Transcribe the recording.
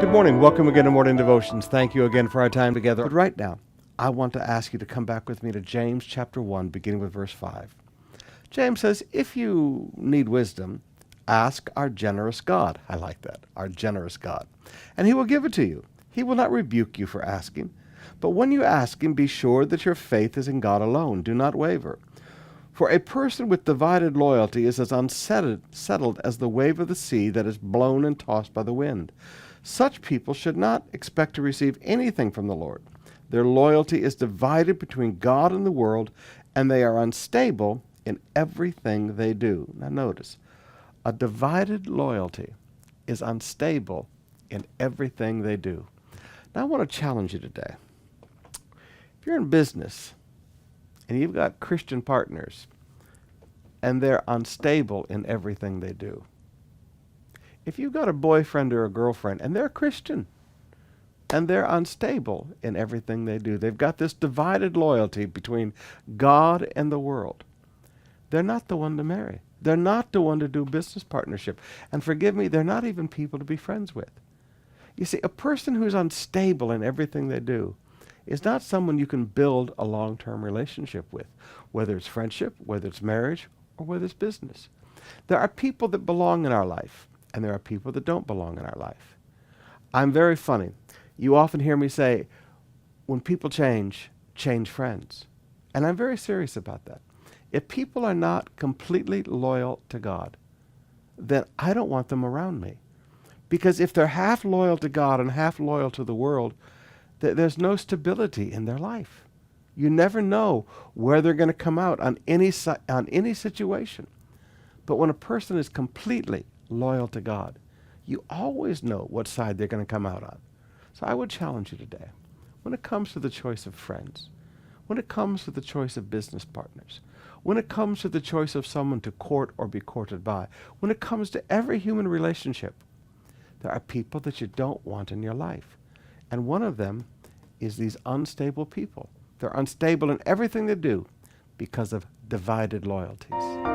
Good morning. Welcome again to Morning Devotions. Thank you again for our time together. But right now, I want to ask you to come back with me to James chapter 1, beginning with verse 5. James says, if you need wisdom, ask our generous God. I like that, our generous God. And he will give it to you. He will not rebuke you for asking. But when you ask him, be sure that your faith is in God alone. Do not waver. For a person with divided loyalty is as unsettled as the wave of the sea that is blown and tossed by the wind. Such people should not expect to receive anything from the Lord. Their loyalty is divided between God and the world, and they are unstable in everything they do. Now notice, a divided loyalty is unstable in everything they do. Now I want to challenge you today. If you're in business and you've got Christian partners and they're unstable in everything they do, if you've got a boyfriend or a girlfriend and they're Christian and they're unstable in everything they do, they've got this divided loyalty between God and the world, they're not the one to marry. They're not the one to do business partnership. And forgive me, they're not even people to be friends with. You see, a person who's unstable in everything they do is not someone you can build a long-term relationship with, whether it's friendship, whether it's marriage, or whether it's business. There are people that belong in our life, and there are people that don't belong in our life. I'm very funny. You often hear me say, when people change friends. And I'm very serious about that. If people are not completely loyal to God, then I don't want them around me. Because if they're half loyal to God and half loyal to the world, there's no stability in their life. You never know where they're going to come out on any situation. But when a person is completely loyal to God, you always know what side they're going to come out on. So I would challenge you today, when it comes to the choice of friends, when it comes to the choice of business partners, when it comes to the choice of someone to court or be courted by, when it comes to every human relationship, there are people that you don't want in your life. And one of them is these unstable people. They're unstable in everything they do because of divided loyalties.